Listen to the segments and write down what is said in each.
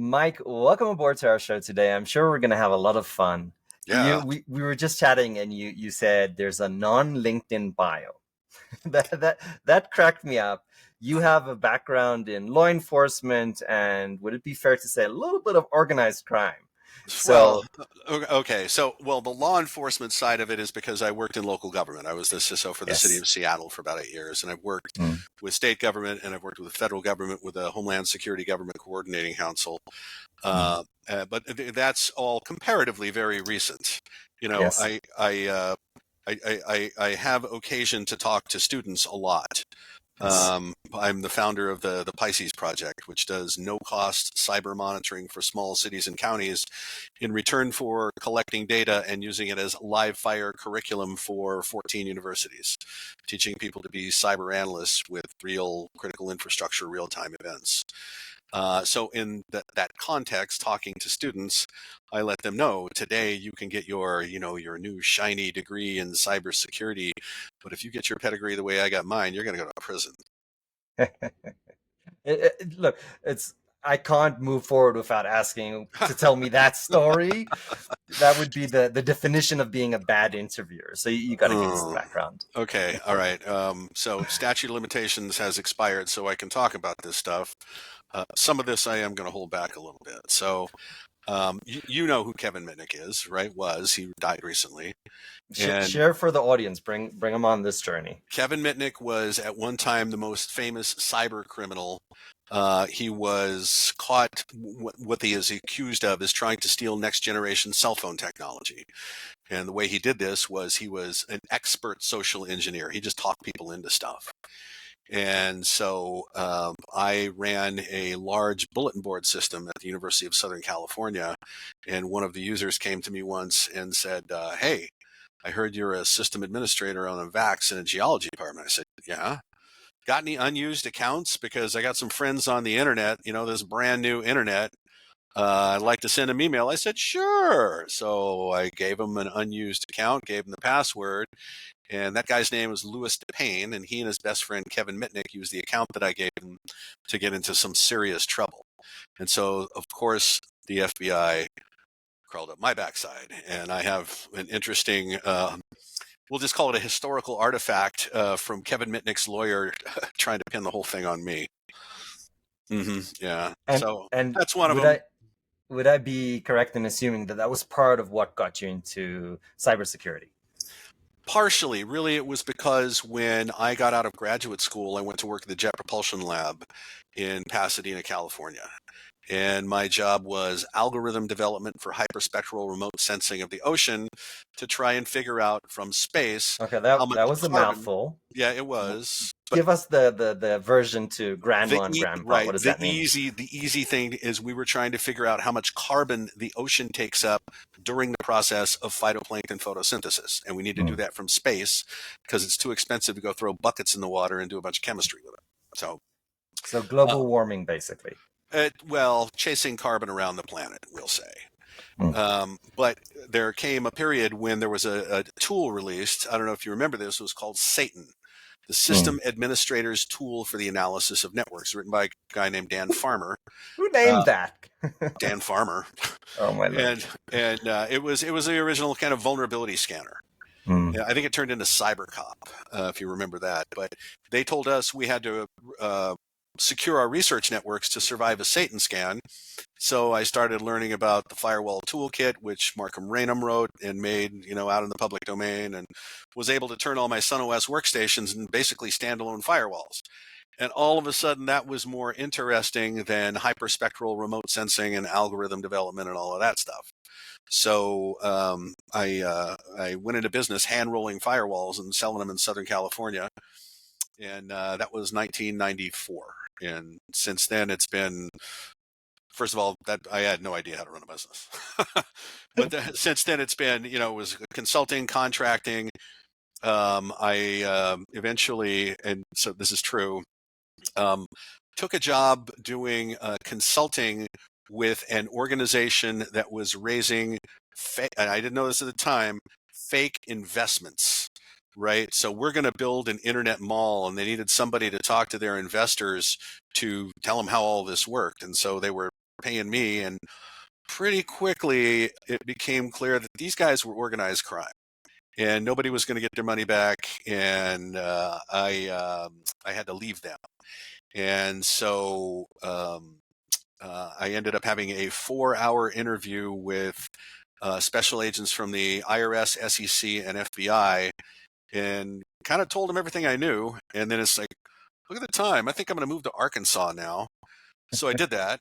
Mike, welcome aboard to our show today. I'm sure we're going to have a lot of fun. Yeah. We were just chatting, and you said there's a non-LinkedIn bio. That cracked me up. You have a background in law enforcement, and would it be fair to say a little bit of organized crime? Well, So, okay. So, the law enforcement side of it is because I worked in local government. I was the CISO for the city yes. of Seattle for about 8 years, and I've worked Mm, with state government and I've worked with the federal government with the Homeland Security Government Coordinating Council. mm, But that's all comparatively very recent. You know, yes. I have occasion to talk to students a lot. Yes. I'm the founder of the Pisces Project, which does no-cost cyber monitoring for small cities and counties in return for collecting data and using it as live fire curriculum for 14 universities, teaching people to be cyber analysts with real critical infrastructure, real-time events. So in that context, talking to students, I let them know today you can get your new shiny degree in cybersecurity, but if you get your pedigree the way I got mine, you're going to go to prison. Look, it's I can't move forward without asking to tell me that story. That would be the definition of being a bad interviewer. So you got to give us the Oh, background. okay. All right. So statute of limitations has expired, so I can talk about this stuff. Some of this I am going to hold back a little bit. So, you know who Kevin Mitnick is, right? He died recently. And Share for the audience. Bring them on this journey. Kevin Mitnick was at one time the most famous cyber criminal. He was caught. What he is accused of is trying to steal next generation cell phone technology. And the way he did this was he was an expert social engineer. He just talked people into stuff. And so I ran a large bulletin board system at the University of Southern California. And one of the users came to me once and said, hey, I heard you're a system administrator on a VAX in a geology department. I said, yeah. Got any unused accounts? Because I got some friends on the internet, this brand new internet. I'd like to send him email. I said, sure. So I gave him an unused account, gave him the password, and that guy's name was Louis DePayne, and he and his best friend Kevin Mitnick used the account that I gave him to get into some serious trouble. And so, of course, the FBI crawled up my backside, and I have an interesting we'll just call it a historical artifact from Kevin Mitnick's lawyer trying to pin the whole thing on me. Yeah. And So and that's one of them. would I be correct in assuming that that was part of what got you into cybersecurity? Partially, really, it was because when I got out of graduate school, I went to work at the Jet Propulsion Lab in Pasadena, California. And my job was algorithm development for hyperspectral remote sensing of the ocean to try and figure out from space Okay, how much that was a carbon. mouthful. Yeah, it was. But Give us the version to grandma and grandpa. right, What does that mean? the easy thing is we were trying to figure out how much carbon the ocean takes up during the process of phytoplankton photosynthesis, and we need to do Mm. that from space because it's too expensive to go throw buckets in the water and do a bunch of chemistry with it. So, So uh, global warming, basically. chasing carbon around the planet, we'll say. Mm. But there came a period when there was a tool released. I don't know if you remember this. It was called Satan, the Mm. System Administrator's Tool for the Analysis of Networks, written by a guy named Dan Farmer. Who Uh, named that? Dan Farmer, Oh my lord. and it was the original kind of vulnerability scanner. Mm. Yeah, I think it turned into CyberCop, if you remember that. But they told us we had to secure our research networks to survive a Satan scan. So I started learning about the firewall toolkit, which Markham Raynham wrote and made, out in the public domain, and was able to turn all my SunOS workstations and basically standalone firewalls. And all of a sudden, that was more interesting than hyperspectral remote sensing and algorithm development and all of that stuff. So I went into business hand rolling firewalls and selling them in Southern California, and that was 1994. And since then, it's been, first of all, that I had no idea how to run a business, but since then it's been, it was consulting, contracting. I eventually, and so this is true, um, took a job doing consulting with an organization that was raising, and I didn't know this at the time, fake investments. Right. So we're going to build an internet mall, and they needed somebody to talk to their investors to tell them how all this worked. And so they were paying me. And pretty quickly, it became clear that these guys were organized crime. And nobody was going to get their money back, and I had to leave them. And so I ended up having a 4-hour interview with special agents from the IRS, SEC, and FBI, and kind of told them everything I knew. And then it's like, look at the time. I think I'm going to move to Arkansas now. So I did that,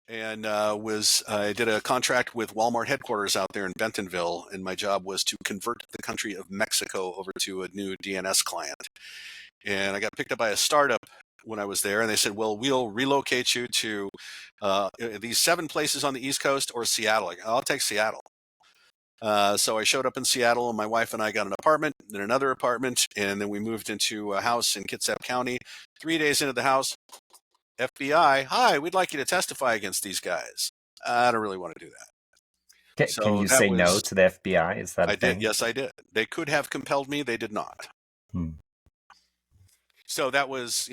and I did a contract with Walmart headquarters out there in Bentonville, and my job was to convert the country of Mexico over to a new DNS client. And I got picked up by a startup when I was there, and they said, well, we'll relocate you to these 7 places on the East Coast or Seattle. Like, I'll take Seattle. So I showed up in Seattle, and my wife and I got an apartment, then another apartment, and then we moved into a house in Kitsap County. 3 days into the house, FBI, hi, we'd like you to testify against these guys. I don't really want to do that. Can So you that say no was, to the FBI? Is that a I did. thing? Yes, I did. They could have compelled me. They did not. Hmm. So that was,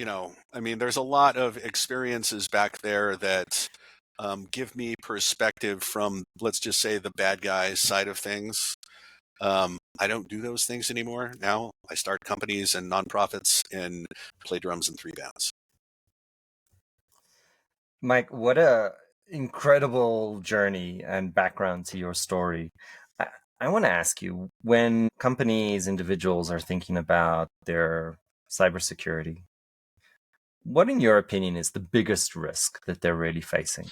I mean, there's a lot of experiences back there that give me perspective from, let's just say, the bad guys side of things. I don't do those things anymore. Now I start companies and nonprofits and play drums in 3 bands. Mike, what a incredible journey and background to your story. I, I want to ask you, when companies, individuals are thinking about their cybersecurity, what in your opinion is the biggest risk that they're really facing?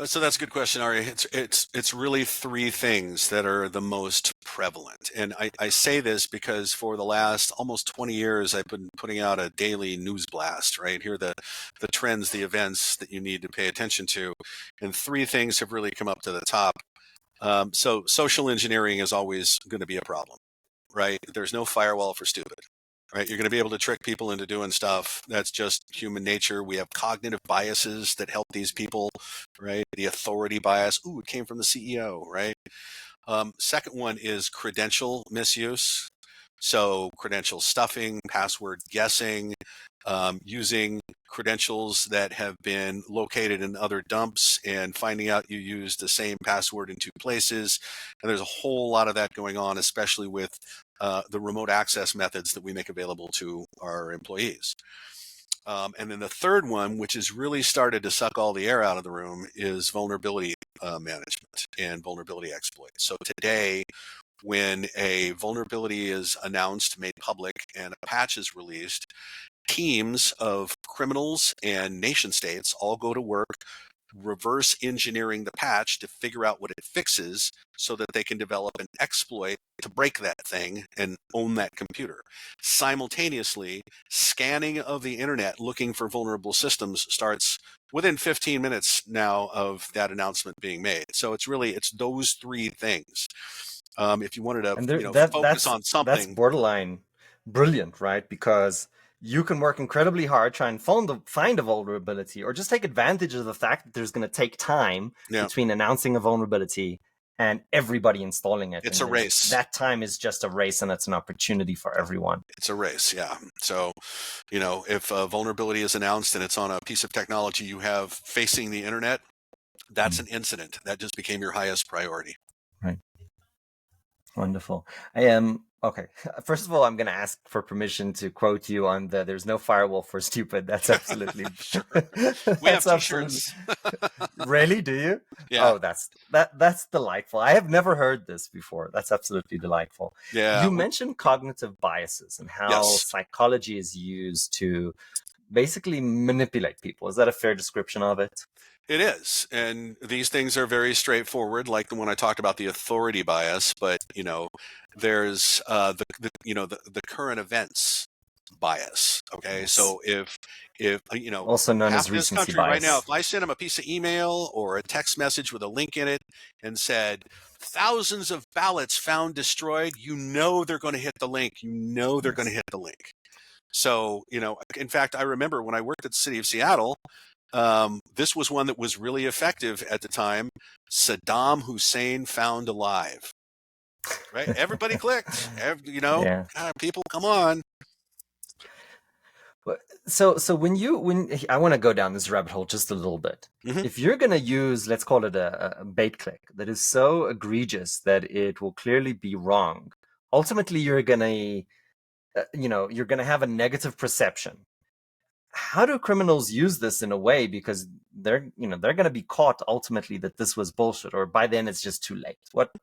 So that's a good question, Ari. It's really 3 things that are the most prevalent, and I say this because for the last almost 20 years I've been putting out a daily news blast. Right here, the trends, the events that you need to pay attention to, and 3 things have really come up to the top. So social engineering is always going to be a problem, right? There's no firewall for stupid. Right, you're going to be able to trick people into doing stuff. That's just human nature. We have cognitive biases that help these people, right? The authority bias. Ooh, it came from the CEO, right? Second one is credential misuse. So credential stuffing, password guessing, using credentials that have been located in other dumps and finding out you used the same password in 2 places. And there's a whole lot of that going on, especially with the remote access methods that we make available to our employees. And then the third one, which has really started to suck all the air out of the room, is vulnerability management and vulnerability exploits. So today, when a vulnerability is announced, made public, and a patch is released, teams of criminals and nation states all go to work reverse engineering the patch to figure out what it fixes so that they can develop an exploit to break that thing and own that computer. Simultaneously, scanning of the internet looking for vulnerable systems starts within 15 minutes now of that announcement being made. So it's those 3 things. If you wanted to, And focus on that's something. borderline brilliant, right? Because you can work incredibly hard, try and find a vulnerability, or just take advantage of the fact that there's going to take time Yeah, between announcing a vulnerability and everybody installing it. it's a And there's race. that time is just a race, and it's an opportunity for everyone. It's a race, yeah. So, if a vulnerability is announced and it's on a piece of technology you have facing the internet, that's an incident. That just became your highest priority. Right. Wonderful. I am okay. First of all, I'm going to ask for permission to quote you on the "There's no firewall for stupid." That's absolutely, Sure. We have that's absolutely. t-shirts. Really? Do you? Yeah. Oh, that's delightful. I have never heard this before. That's absolutely delightful. Yeah. You mentioned cognitive biases and how Yes, psychology is used to basically manipulate people. Is that a fair description of it? it is. And these things are very straightforward, like the one I talked about, the authority bias, but there's the current events bias. Okay. Yes. So if Also known half as this recency country right now, bias. if I sent them a piece of email or a text message with a link in it and said thousands of ballots found destroyed, they're going to hit the link. They're going to Yes. hit the link. So, in fact, I remember when I worked at the city of Seattle, this was one that was really effective at the time. Saddam Hussein found alive. Right? Everybody clicked. Yeah. People, come on. So when I want to go down this rabbit hole just a little bit. Hmm. If you're going to use, let's call it a bait click that is so egregious that it will clearly be wrong, ultimately you're going to, you're going to have a negative perception. How do criminals use this in a way, because they're going to be caught ultimately that this was bullshit, or by then it's just too late?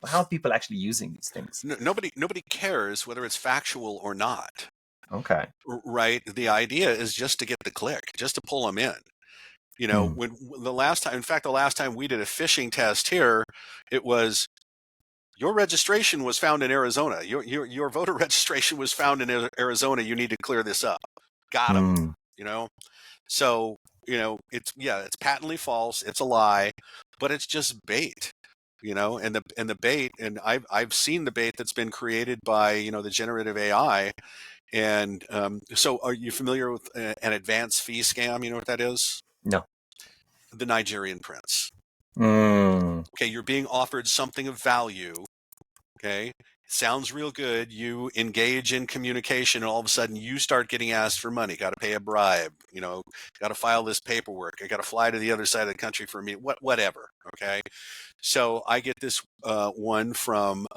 How are people actually using these things? Nobody cares whether it's factual or not, Okay. right? The idea is just to get the click, just to pull them in. You know, Hmm. when the last time, in fact, the last time we did a phishing test here, it was your registration was found in Arizona. Your voter registration was found in Arizona. You need to clear this up. Got him. Hmm. You know, so it's patently false. It's a lie, but it's just bait. You know, and the bait, and I've seen the bait that's been created by the generative AI. And so, are you familiar with an advance fee scam? You know what that is? No. The Nigerian prince. Hmm. Okay, you're being offered something of value. Okay, sounds real good. You engage in communication, and all of a sudden you start getting asked for money. Got to pay a bribe. Got to file this paperwork. I got to fly to the other side of the country for a meeting. Whatever. Okay, so I get this one from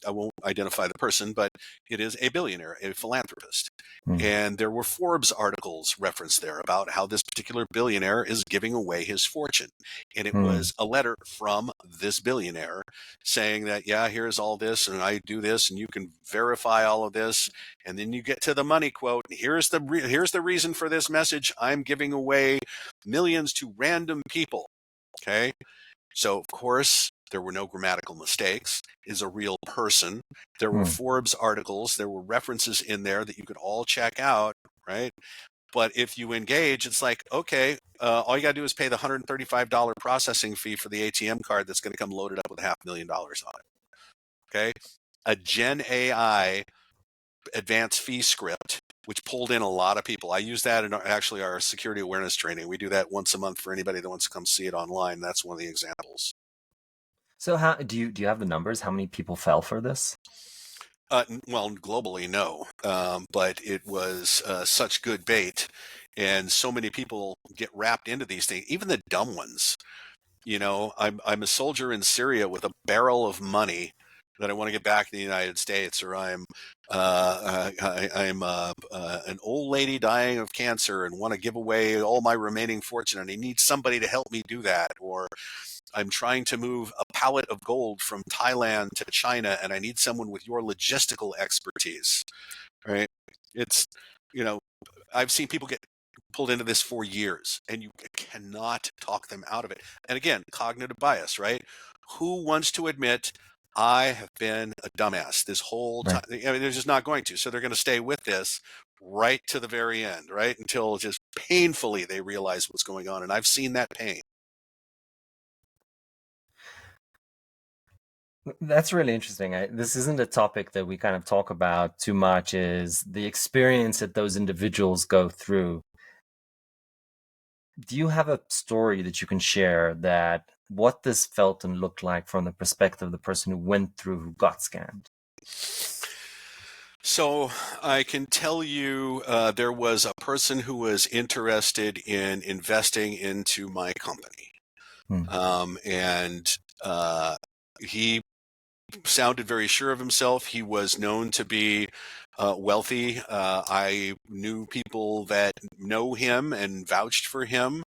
I won't identify the person, but it is a billionaire, a philanthropist. Hmm. And there were Forbes articles referenced there about how this particular billionaire is giving away his fortune. And it Hmm. was a letter from this billionaire saying that, yeah, here's all this, and I do this, and you can verify all of this. And then you get to the money quote. Here's the reason for this message. I'm giving away millions to random people. Okay. So, of course, there were no grammatical mistakes, is a real person. There were Hmm. Forbes articles, there were references in there that you could all check out, right? But if you engage, it's like, okay, all you got to do is pay the $135 processing fee for the ATM card that's going to come loaded up with $500,000 on it. Okay. A Gen AI advanced fee script, which pulled in a lot of people. I use that in actually our security awareness training. We do that once a month for anybody that wants to come see it online. That's one of the examples. So how do you have the numbers? How many people fell for this? Well, globally, no, but it was such good bait, and so many people get wrapped into these things, even the dumb ones. I'm a soldier in Syria with a barrel of money that I want to get back in the United States, or I'm an old lady dying of cancer and want to give away all my remaining fortune, and I need somebody to help me do that, or I'm trying to move a pallet of gold from Thailand to China, and I need someone with your logistical expertise. Right? It's you know I've seen people get pulled into this for years, and you cannot talk them out of it. And again, cognitive bias, right? Who wants to admit I have been a dumbass this whole time? Right. I mean, they're just not going to. So they're going to stay with this right to the very end, right? Until just painfully they realize what's going on. And I've seen that pain. That's really interesting. This isn't a topic that we kind of talk about too much, is the experience that those individuals go through. Do you have a story that you can share that what this felt and looked like from the perspective of the person who went through, who got scammed? So I can tell you there was a person who was interested in investing into my company. Hmm. And he sounded very sure of himself. He was known to be wealthy. I knew people that know him and vouched for him.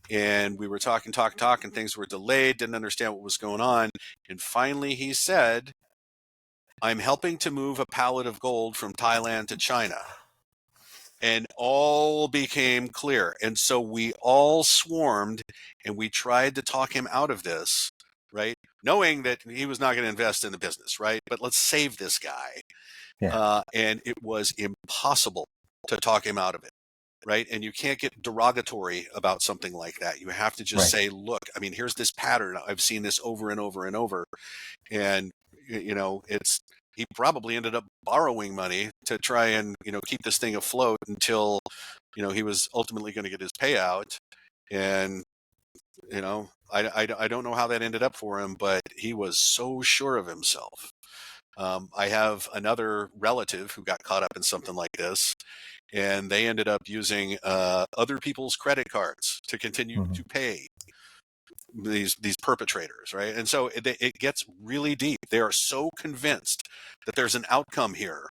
And we were talking. Things were delayed, didn't understand what was going on. And finally, he said, I'm helping to move a pallet of gold from Thailand to China. And all became clear. And so we all swarmed and we tried to talk him out of this, right? Knowing that he was not going to invest in the business, right? But let's save this guy. Yeah. And it was impossible to talk him out of it, right? And you can't get derogatory about something like that. You have to just Right. say, look, I mean, here's this pattern. I've seen this over and over and over. And, it's, he probably ended up borrowing money to try and, keep this thing afloat until, he was ultimately going to get his payout. And, I don't know how that ended up for him, but he was so sure of himself. I have another relative who got caught up in something like this, and they ended up using other people's credit cards to continue Mhm. to pay these perpetrators, right? And so it gets really deep. They are so convinced that there's an outcome here,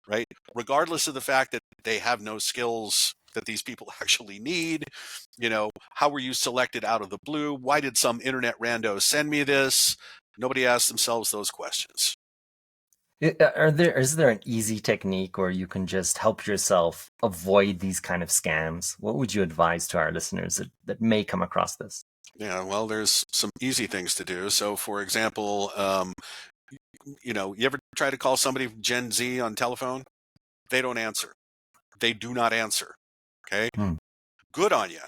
right? Regardless of the fact that they have no skills that these people actually need. How were you selected out of the blue? Why did some internet rando send me this? Nobody asks themselves those questions. Is there an easy technique where you can just help yourself avoid these kind of scams? What would you advise to our listeners that may come across this? Yeah, well, there's some easy things to do. So, for example, you ever try to call somebody Gen Z on telephone? They don't answer. They do not answer. Okay. Hmm. Good on you,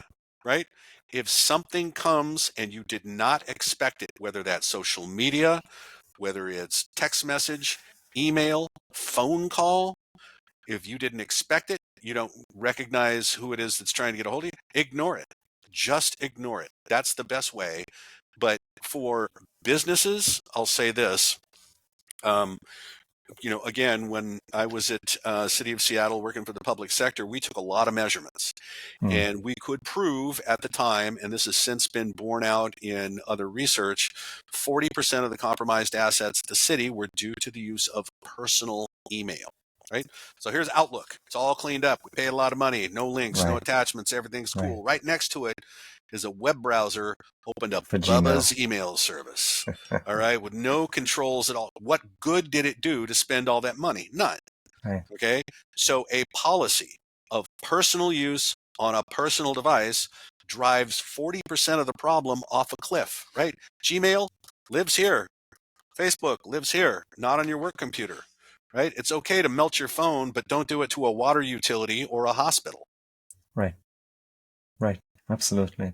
right? If something comes and you did not expect it, whether that's social media, whether it's text message, email, phone call, if you didn't expect it, you don't recognize who it is that's trying to get a hold of you, ignore it. Just ignore it. That's the best way. But for businesses, I'll say this. Um, again, when I was at City of Seattle working for the public sector, we took a lot of measurements. Hmm. And we could prove at the time, and this has since been borne out in other research, 40% of the compromised assets at the city were due to the use of personal email. Right? So here's Outlook. It's all cleaned up. We paid a lot of money. No links, no Right. attachments. Everything's Right. cool. Right next to it is a web browser opened up For Gmail. Bubba's email service. All right, with no controls at all. What good did it do to spend all that money? None. Right. Okay. So a policy of personal use on a personal device drives 40% of the problem off a cliff, right? Gmail lives here. Facebook lives here, not on your work computer, right? It's okay to melt your phone, but don't do it to a water utility or a hospital. Right. Right. Absolutely.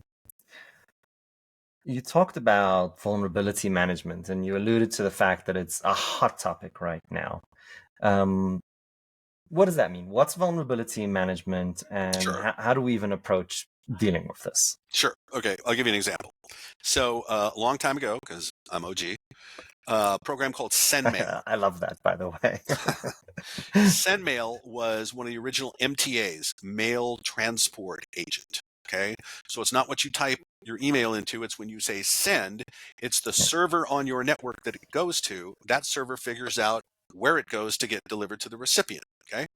You talked about vulnerability management and you alluded to the fact that it's a hot topic right now. Um, what does that mean? What's vulnerability management and Sure. how do we even approach dealing with this? Sure. Okay. I'll give you an example. So a long time ago, because I'm OG, a program called SendMail. I love that, by the way. SendMail was one of the original MTAs, mail transport agent. Okay. So it's not what you type your email into, it's when you say send, it's the Yeah. server on your network that it goes to. That server figures out where it goes to get delivered to the recipient. Okay.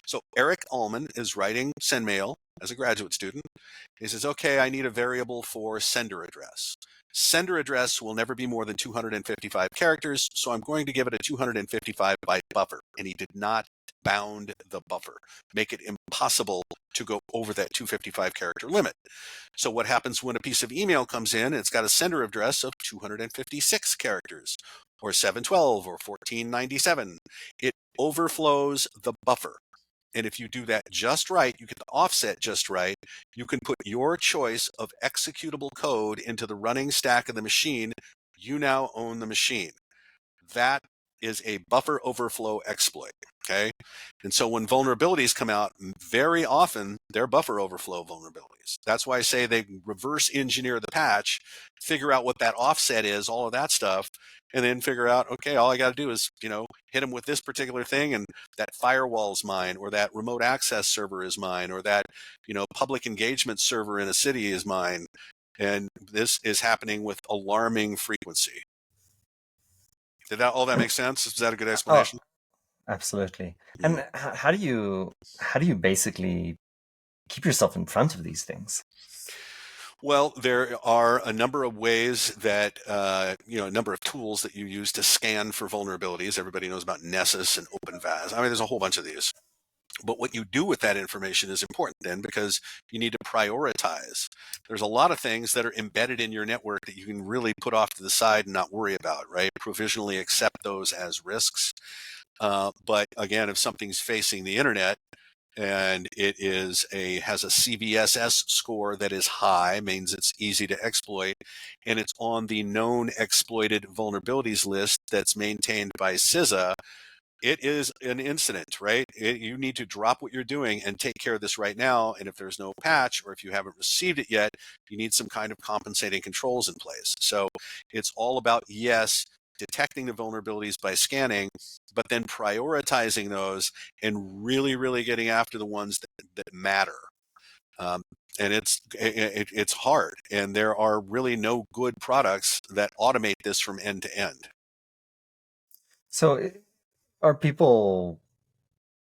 So Eric Allman is writing SendMail as a graduate student. He says, okay, I need a variable for sender address. Sender address will never be more than 255 characters, so I'm going to give it a 255 byte buffer. And he did not bound the buffer, make it impossible to go over that 255 character limit. So what happens when a piece of email comes in and it's got a sender address of 256 characters or 712 or 1497? It overflows the buffer. And if you do that just right, you get the offset just right, you can put your choice of executable code into the running stack of the machine. You now own the machine. That is a buffer overflow exploit. Okay. And so when vulnerabilities come out, very often they're buffer overflow vulnerabilities. That's why I say they reverse engineer the patch, figure out what that offset is, all of that stuff, and then figure out, okay, all I got to do is, hit them with this particular thing, and that firewall's mine, or that remote access server is mine, or that, public engagement server in a city is mine. And this is happening with alarming frequency. Did that all that make sense? Is that a good Oh, explanation? absolutely. Yeah. And how do you basically keep yourself in front of these things? Well, there are a number of ways that a number of tools that you use to scan for vulnerabilities. Everybody knows about Nessus and OpenVAS. I mean, there's a whole bunch of these. But what you do with that information is important then, because you need to prioritize. There's a lot of things that are embedded in your network that you can really put off to the side and not worry about, right? Provisionally accept those as risks. But again, if something's facing the internet and has a CVSS score that is high, means it's easy to exploit, and it's on the known exploited vulnerabilities list that's maintained by CISA, it is an incident, right? You need to drop what you're doing and take care of this right now. And if there's no patch, or if you haven't received it yet, you need some kind of compensating controls in place. So it's all about, yes, detecting the vulnerabilities by scanning, but then prioritizing those and really, really getting after the ones that matter. Um, and it's hard, and there are really no good products that automate this from end to end. So, are people,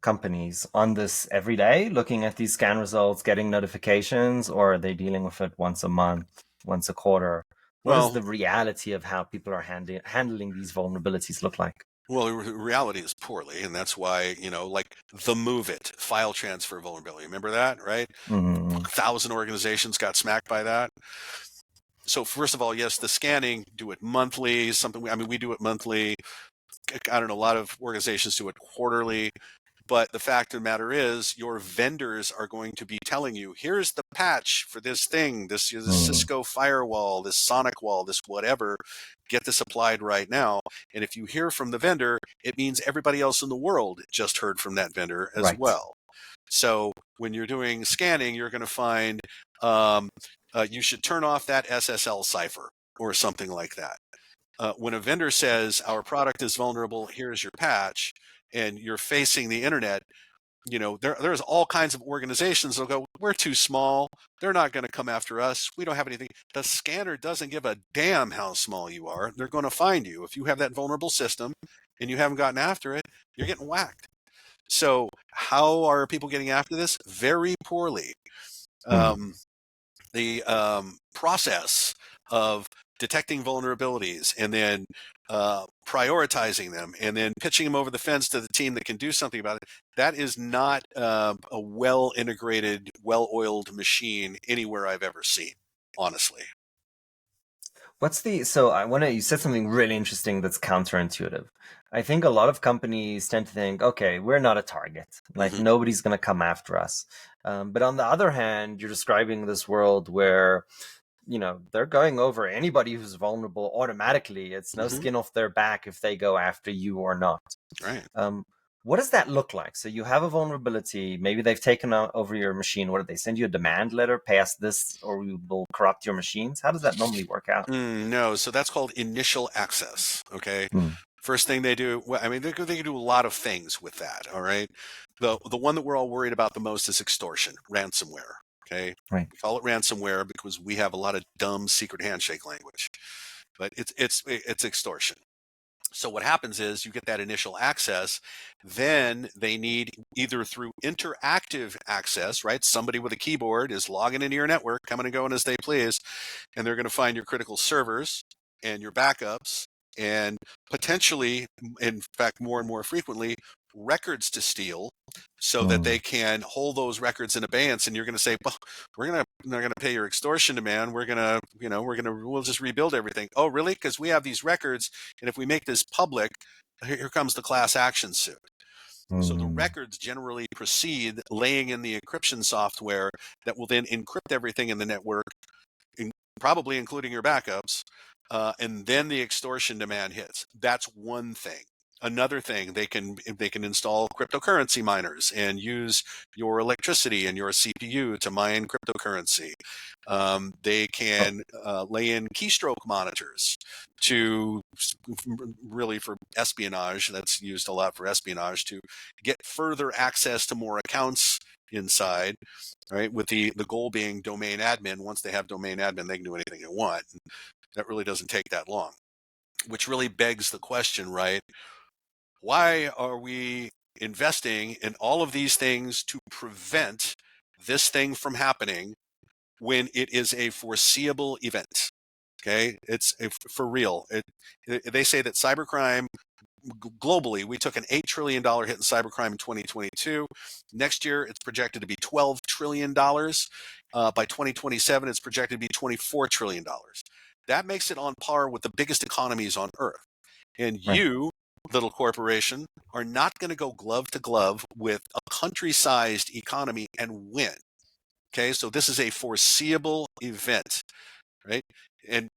companies on this every day, looking at these scan results, getting notifications, or are they dealing with it once a month, once a quarter? What does Well, the reality of how people are handling these vulnerabilities look like? well, the reality is poorly, and that's why, like the Move It file transfer vulnerability. Remember that, right? Mm, 1,000 organizations got smacked by that. So first of all, yes, the scanning, do it monthly. We do it monthly. I don't know. A lot of organizations do it quarterly. But the fact of the matter is, your vendors are going to be telling you, here's the patch for this thing, this mm, Cisco firewall, this Sonic wall, this whatever. Get this applied right now. And if you hear from the vendor, it means everybody else in the world just heard from that vendor as right. well. So when you're doing scanning, you're going to find um, you should turn off that SSL cipher or something like that. When a vendor says our product is vulnerable, here's your patch, and you're facing the internet, there's all kinds of organizations that'll go, we're too small. They're not going to come after us. We don't have anything. The scanner doesn't give a damn how small you are. They're going to find you. If you have that vulnerable system and you haven't gotten after it, you're getting whacked. So how are people getting after this? Very poorly. Mm. The process of detecting vulnerabilities and then prioritizing them and then pitching them over the fence to the team that can do something about it, that is not a well integrated, well oiled machine anywhere I've ever seen, honestly. So I want to, you said something really interesting that's counterintuitive. I think a lot of companies tend to think, okay, we're not a target. Like Mm-hmm. nobody's going to come after us. But on the other hand, you're describing this world where, they're going over anybody who's vulnerable automatically. It's no Mm-hmm. skin off their back if they go after you or not. Right. Um, what does that look like? So you have a vulnerability. Maybe they've taken over your machine. What did they send you a demand letter? Pay us this, or we will corrupt your machines. How does that normally work out? No, so that's called initial access. Okay. Mm, First thing they do, well, I mean, they can do a lot of things with that. All right. The one that we're all worried about the most is extortion, ransomware. Okay. right. We call it ransomware because we have a lot of dumb secret handshake language, but it's extortion. So what happens is you get that initial access, then they need either through interactive access, right? Somebody with a keyboard is logging into your network, coming and going as they please, and they're going to find your critical servers and your backups and potentially, in fact, more and more frequently, records to steal so that they Mm, can hold those records in abeyance. And you're going to say, well, they're going to pay your extortion demand. We'll just rebuild everything. Oh, really? Because we have these records. And if we make this public, here comes the class action suit. So the mm, records generally precede laying in the encryption software that will then encrypt everything in the network, in, probably including your backups, and then the extortion demand hits. That's one thing. Another thing, they can install cryptocurrency miners and use your electricity and your CPU to mine cryptocurrency. They oh, can lay in keystroke monitors to really for espionage. That's used a lot for espionage to get further access to more accounts inside, right? With the goal being domain admin. Once they have domain admin, they can do anything they want. And that really doesn't take that long, which really begs the question, right? Why are we investing in all of these things to prevent this thing from happening when it is a foreseeable event? Okay, it's for real. They say that cybercrime globally, we took an $8 trillion hit in cybercrime in 2022. Next year, it's projected to be $12 trillion. By 2027, it's projected to be $24 trillion. That makes it on par with the biggest economies on earth. And right. you, little corporation, are not going to go glove to glove with a country sized economy and win. Okay, so this is a foreseeable event, right? And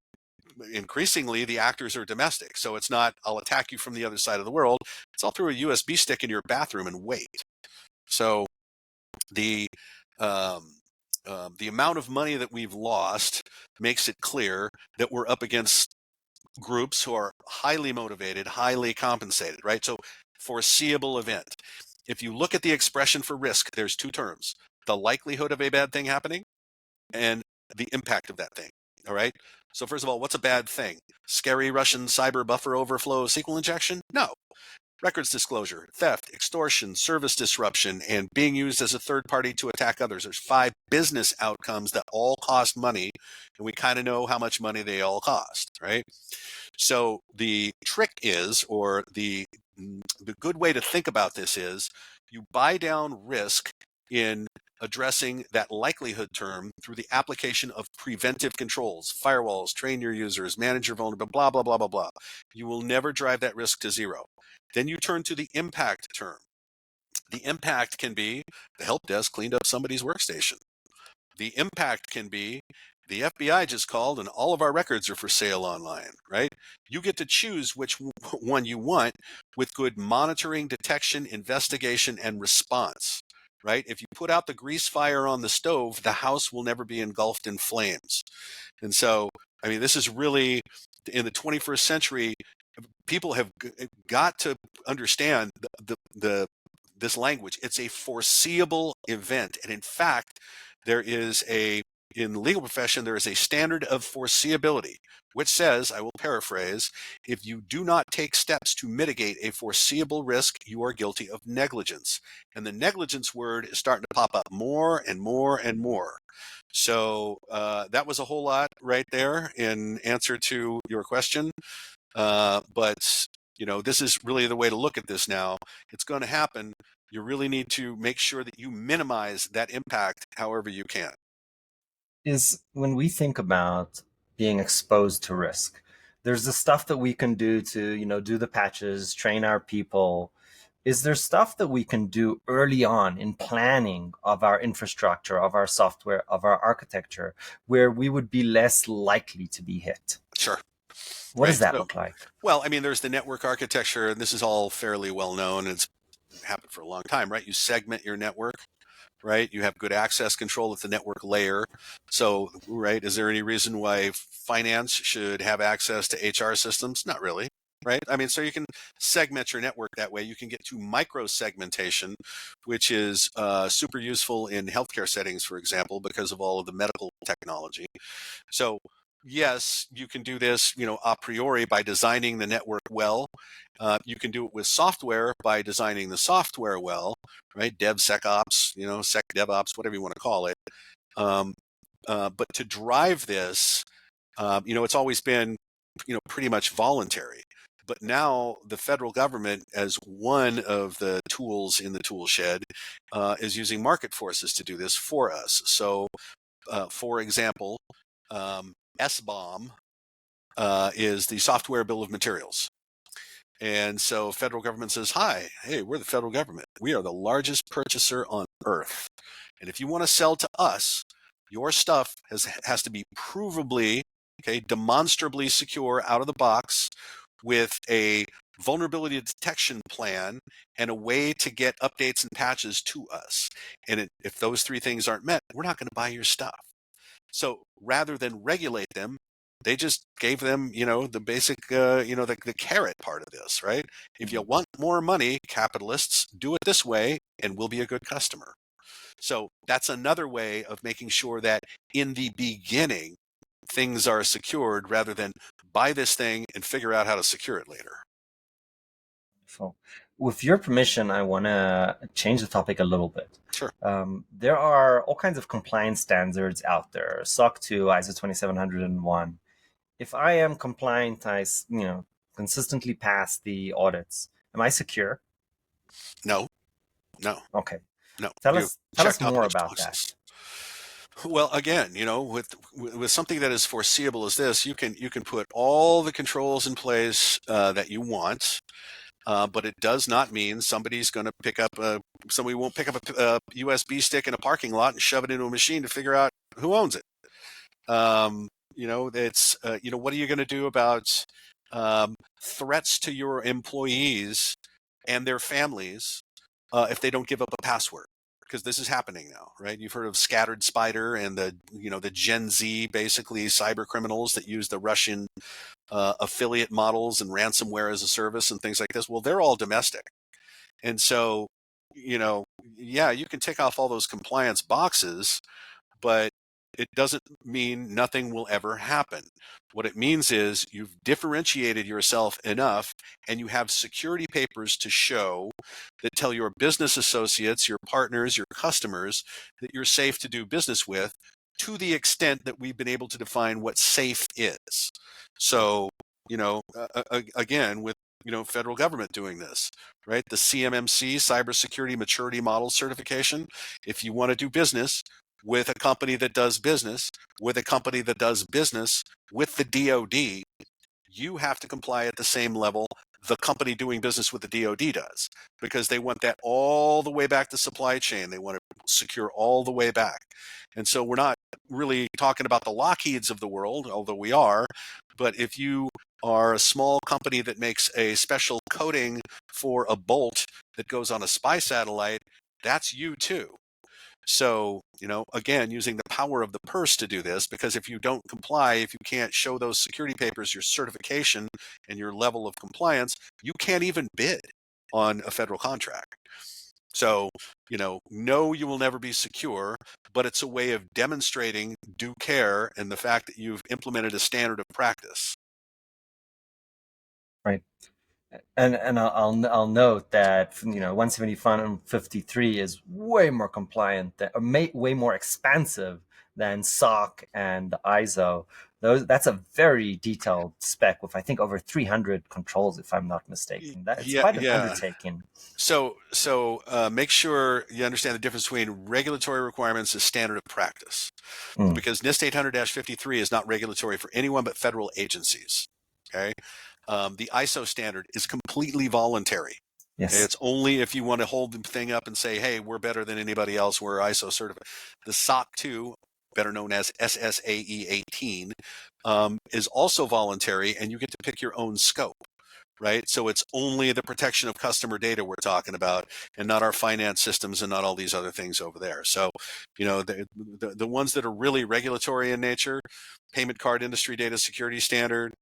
increasingly the actors are domestic. So it's not, I'll attack you from the other side of the world. It's I'll throw a USB stick in your bathroom and wait. So the um, the amount of money that we've lost makes it clear that we're up against groups who are highly motivated, highly compensated, right? So foreseeable event. If you look at the expression for risk, there's two terms: the likelihood of a bad thing happening and the impact of that thing. All right. So first of all, what's a bad thing? Scary Russian cyber buffer overflow SQL injection? No. Records disclosure, theft, extortion, service disruption, and being used as a third party to attack others. There's 5 business outcomes that all cost money, and we kind of know how much money they all cost, right? So the trick is, or the good way to think about this is, you buy down risk in addressing that likelihood term through the application of preventive controls, firewalls, train your users, manage your vulnerability, blah, blah, blah, blah, blah. You will never drive that risk to zero. Then you turn to the impact term. The impact can be the help desk cleaned up somebody's workstation. The impact can be the FBI just called and all of our records are for sale online, right? You get to choose which one you want with good monitoring, detection, investigation, and response, right? If you put out the grease fire on the stove, the house will never be engulfed in flames. And so, I mean, this is really, in the 21st century, people have got to understand this language. It's a foreseeable event. And in fact, there is in the legal profession, there is a standard of foreseeability, which says, I will paraphrase, if you do not take steps to mitigate a foreseeable risk, you are guilty of negligence. And the negligence word is starting to pop up more and more and more. So that was a whole lot right there in answer to your question. But this is really the way to look at this now. It's going to happen. You really need to make sure that you minimize that impact however you can. Is when we think about being exposed to risk, there's the stuff that we can do to, do the patches, train our people. Is there stuff that we can do early on in planning of our infrastructure, of our software, of our architecture, where we would be less likely to be hit? Sure. What Right. does that So, look like? well, I mean, there's the network architecture, and this is all fairly well known. It's happened for a long time, right? You segment your network, right? You have good access control at the network layer. So, right, is there any reason why finance should have access to HR systems? Not really, right? I mean, so you can segment your network that way. You can get to micro segmentation, which is super useful in healthcare settings, for example, because of all of the medical technology. So, yes, you can do this, a priori by designing the network well. You can do it with software by designing the software well, right? DevSecOps, SecDevOps, whatever you want to call it. Um, but to drive this, it's always been, pretty much voluntary. But now the federal government, as one of the tools in the tool shed, is using market forces to do this for us. So, for example, SBOM is the software bill of materials. And so federal government says, hi, hey, we're the federal government. We are the largest purchaser on earth. And if you want to sell to us, your stuff has to be provably, demonstrably secure out of the box with a vulnerability detection plan and a way to get updates and patches to us. And if those 3 things aren't met, we're not going to buy your stuff. So rather than regulate them, they just gave them, the basic, the carrot part of this, right? If you want more money, capitalists, do it this way and we'll be a good customer. So that's another way of making sure that in the beginning, things are secured rather than buy this thing and figure out how to secure it later. So, with your permission, I want to change the topic a little bit. Sure. There are all kinds of compliance standards out there: SOC 2, ISO 27001. If I am compliant, I consistently pass the audits. Am I secure? No, no, Okay. no. Tell You us tell us checked more operational about that. excellence. Well, again, with something that is foreseeable as this, you can put all the controls in place that you want, but it does not mean somebody's going to somebody won't pick up a USB stick in a parking lot and shove it into a machine to figure out who owns it. It's what are you going to do about threats to your employees and their families if they don't give up a password? Because this is happening now, right? You've heard of Scattered Spider and the Gen Z, basically cyber criminals that use the Russian affiliate models and ransomware as a service and things like this. Well, they're all domestic. And so, yeah, you can tick off all those compliance boxes, but it doesn't mean nothing will ever happen. What it means is you've differentiated yourself enough and you have security papers to show that tell your business associates, your partners, your customers that you're safe to do business with, to the extent that we've been able to define what safe is. So, again, with federal government doing this, right? The CMMC, Cybersecurity Maturity Model Certification. If you want to do business with a company that does business with a company that does business with the DoD, you have to comply at the same level the company doing business with the DoD does, because they want that all the way back to supply chain. They want to secure all the way back. And so we're not really talking about the Lockheeds of the world, although we are. But if you are a small company that makes a special coating for a bolt that goes on a spy satellite, that's you too. So, again, using the power of the purse to do this, because if you don't comply, if you can't show those security papers, your certification and your level of compliance, you can't even bid on a federal contract. So, no, you will never be secure, but it's a way of demonstrating due care and the fact that you've implemented a standard of practice. Right. And I'll note that 17553 is way more compliant than, way more expansive than SOC and ISO. That's a very detailed spec with, I think, over 300 controls, if I'm not mistaken. It's Yeah, quite an yeah. undertaking. So make sure you understand the difference between regulatory requirements and standard of practice, Mm, because NIST 800-53 is not regulatory for anyone but federal agencies. Okay, the ISO standard is completely voluntary. Okay? yes. It's only if you want to hold the thing up and say, "Hey, we're better than anybody else. We're ISO certified." The SOC 2, better known as SSAE 18, is also voluntary, and you get to pick your own scope. Right. So it's only the protection of customer data we're talking about, and not our finance systems and not all these other things over there. So, the ones that are really regulatory in nature, payment card industry data security standard,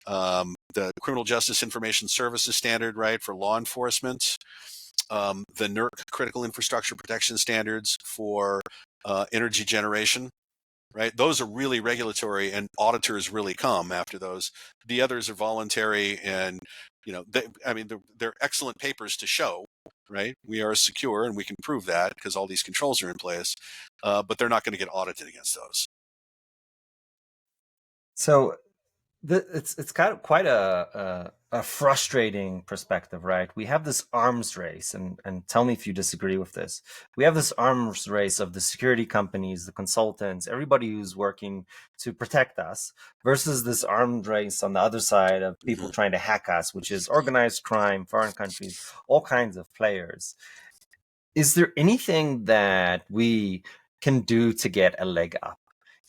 the criminal justice information services standard, right, for law enforcement, the NERC critical infrastructure protection standards for energy generation, right? Those are really regulatory, and auditors really come after those. The others are voluntary, and they're excellent papers to show, right? We are secure, and we can prove that because all these controls are in place, but they're not going to get audited against those. So it's kind of quite a frustrating perspective, right? We have this arms race, and tell me if you disagree with this. We have this arms race of the security companies, the consultants, everybody who's working to protect us, versus this arms race on the other side of people Mm-hmm. trying to hack us, which is organized crime, foreign countries, all kinds of players. Is there anything that we can do to get a leg up?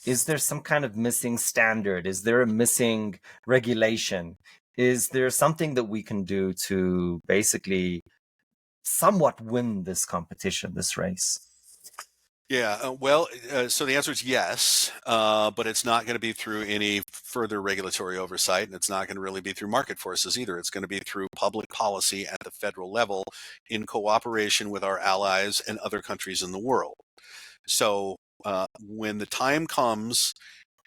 Is there some kind of missing standard? Is there a missing regulation? Is there something that we can do to basically somewhat win this competition, this race? Yeah, so the answer is yes, but it's not going to be through any further regulatory oversight, and it's not going to really be through market forces either. It's going to be through public policy at the federal level in cooperation with our allies and other countries in the world. So when the time comes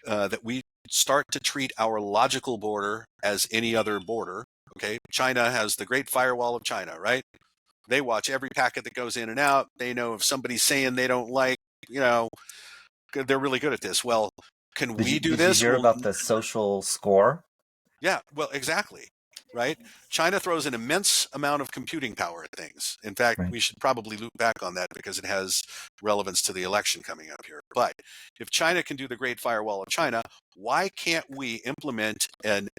that we start to treat our logical border as any other border, okay, China has the Great Firewall of China, right? They watch every packet that goes in and out. They know if somebody's saying they don't like, they're really good at this. Well, can we do Did you this? hear Well, about the social score? yeah, well, exactly. Right? China throws an immense amount of computing power at things. In fact, Right. we should probably loop back on that because it has relevance to the election coming up here. But if China can do the Great Firewall of China, why can't we implement an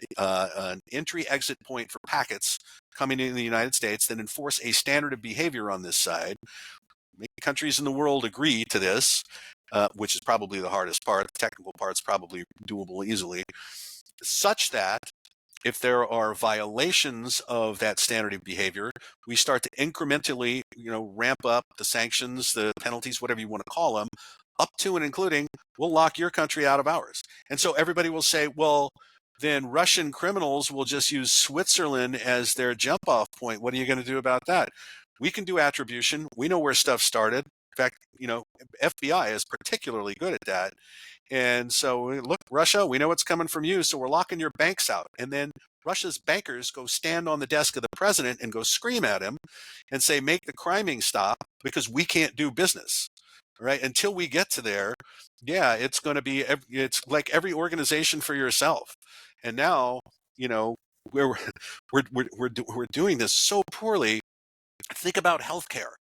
entry-exit point for packets coming in the United States, then enforce a standard of behavior on this side? Make countries in the world agree to this, which is probably the hardest part. The technical part's probably doable easily, such that if there are violations of that standard of behavior, we start to incrementally, ramp up the sanctions, the penalties, whatever you want to call them, up to and including, we'll lock your country out of ours. And so everybody will say, well, then Russian criminals will just use Switzerland as their jump off point. What are you going to do about that? We can do attribution. We know where stuff started. In fact, FBI is particularly good at that. And so, look, Russia, we know it's coming from you, so we're locking your banks out. And then Russia's bankers go stand on the desk of the president and go scream at him and say, make the criming stop because we can't do business. Right? Until we get to there, yeah, it's going to be, it's like every organization for yourself. And now, we're, we're doing this so poorly. Think about healthcare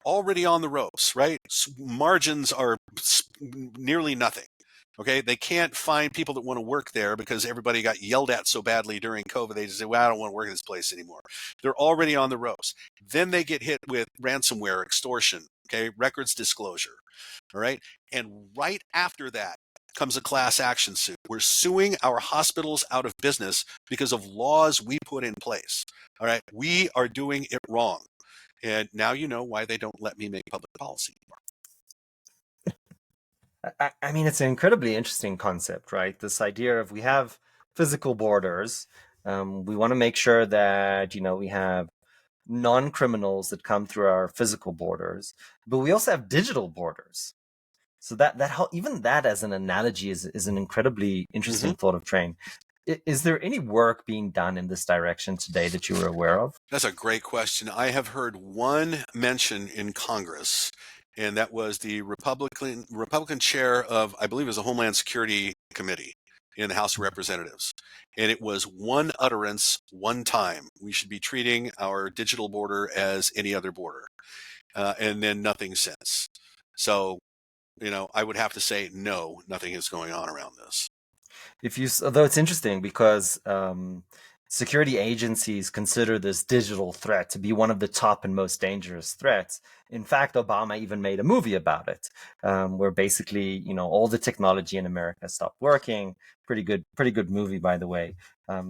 already on the ropes, right? Margins are nearly nothing. Okay, they can't find people that want to work there because everybody got yelled at so badly during COVID. They just say, "Well, I don't want to work in this place anymore." They're already on the ropes. Then they get hit with ransomware, extortion, okay, records disclosure. All right, and right after that comes a class action suit. We're suing our hospitals out of business because of laws we put in place. All right, we are doing it wrong. And now you know why they don't let me make public policy anymore. I mean, it's an incredibly interesting concept, right? This idea of we have physical borders. We want to make sure that, we have non-criminals that come through our physical borders, but we also have digital borders. So that how even that as an analogy is an incredibly interesting thought of train. Is there any work being done in this direction today that you were aware of? That's a great question. I have heard one mention in Congress, and that was the Republican chair of, I believe it was the Homeland Security Committee in the House of Representatives. And it was one utterance, one time. We should be treating our digital border as any other border. And then nothing since. So, I would have to say, no, nothing is going on around this. Although it's interesting because security agencies consider this digital threat to be one of the top and most dangerous threats. In fact, Obama even made a movie about it, where basically, all the technology in America stopped working. Pretty good movie, by the way.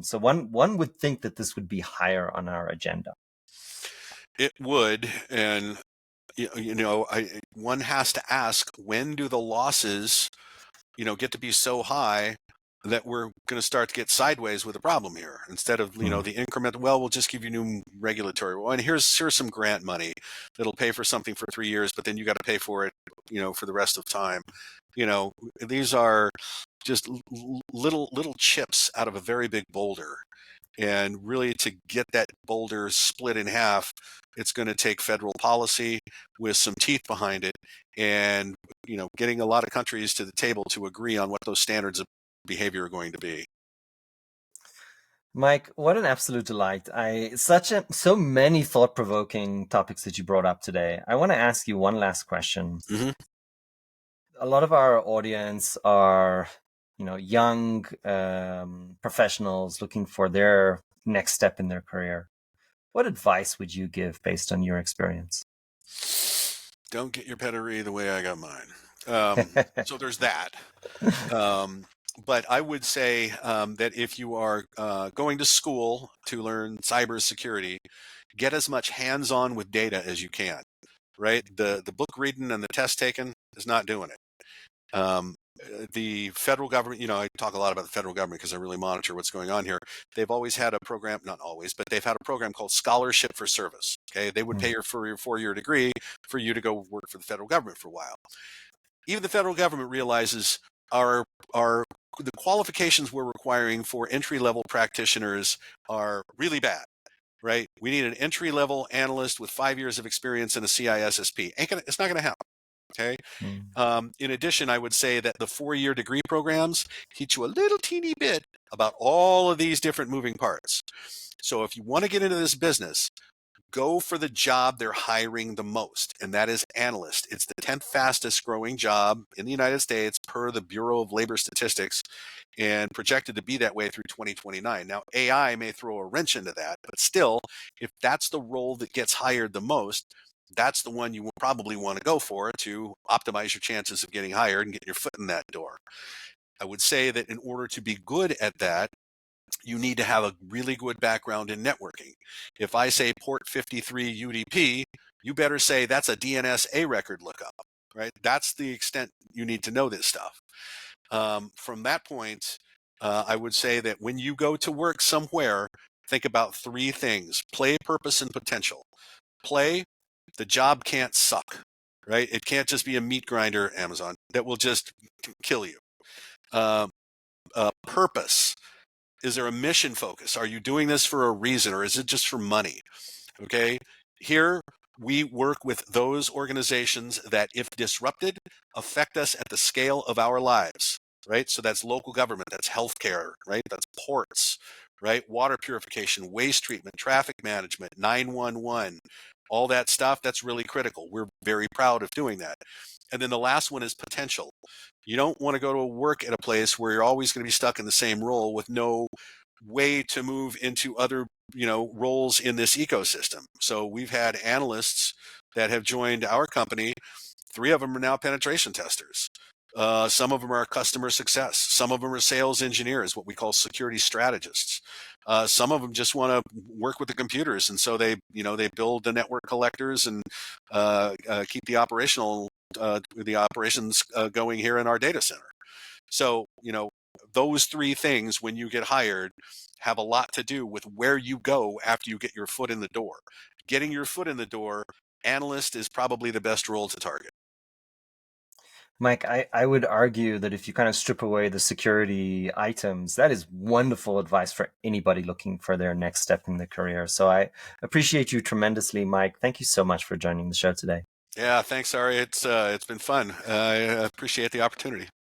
So one would think that this would be higher on our agenda. It would, and one has to ask, when do the losses, get to be so high that we're going to start to get sideways with a problem here instead of, the increment. Well, we'll just give you new regulatory. Well, and here's some grant money that'll pay for something for 3 years, but then you got to pay for it, for the rest of time. These are just little chips out of a very big boulder. And really, to get that boulder split in half, it's going to take federal policy with some teeth behind it, and getting a lot of countries to the table to agree on what those standards of behavior are going to be. Mike, what an absolute delight. So many thought-provoking topics that you brought up today. I want to ask you one last question. Mm-hmm. A lot of our audience are, young professionals looking for their next step in their career. What advice would you give based on your experience? Don't get your pedigree the way I got mine. So there's that. But I would say that if you are going to school to learn cybersecurity, get as much hands-on with data as you can. Right? The book reading and the test taking is not doing it. The federal government, I talk a lot about the federal government because I really monitor what's going on here. They've always had a program, not always, but they've had a program called Scholarship for Service. Okay, they would pay for your 4-year degree for you to go work for the federal government for a while. Even the federal government realizes the qualifications we're requiring for entry-level practitioners are really bad. Right? We need an entry-level analyst with 5 years of experience in a CISSP. It's not going to happen. Okay. In addition, I would say that the 4-year degree programs teach you a little teeny bit about all of these different moving parts. So if you want to get into this business, go for the job they're hiring the most, and that is analyst. It's the 10th fastest growing job in the United States per the Bureau of Labor Statistics, and projected to be that way through 2029. Now, AI may throw a wrench into that, but still, if that's the role that gets hired the most, that's the one you will probably want to go for to optimize your chances of getting hired and getting your foot in that door. I would say that in order to be good at that, you need to have a really good background in networking. If I say port 53 UDP, you better say that's a DNS-A record lookup, right? That's the extent you need to know this stuff. From that point, I would say that when you go to work somewhere, think about three things: play, purpose, and potential. Play, the job can't suck, right? It can't just be a meat grinder, Amazon, that will just kill you. Uh, Purpose, is there a mission focus? Are you doing this for a reason, or is it just for money? Okay. Here, we work with those organizations that, if disrupted, affect us at the scale of our lives, right? So that's local government, that's healthcare, right? That's ports, right? Water purification, waste treatment, traffic management, 911, all that stuff. That's really critical. We're very proud of doing that. And then the last one is potential. You don't want to go to work at a place where you're always going to be stuck in the same role with no way to move into other roles in this ecosystem. So we've had analysts that have joined our company. 3 of them are now penetration testers. Some of them are customer success. Some of them are sales engineers, what we call security strategists. Some of them just want to work with the computers, and so they build the network collectors and keep the operations going here in our data center. So those 3 things, when you get hired, have a lot to do with where you go after you get your foot in the door. Getting your foot in the door, analyst is probably the best role to target. Mike, I would argue that if you kind of strip away the security items, that is wonderful advice for anybody looking for their next step in the career. So I appreciate you tremendously, Mike. Thank you so much for joining the show today. Yeah, thanks, Ari. It's been fun. I appreciate the opportunity.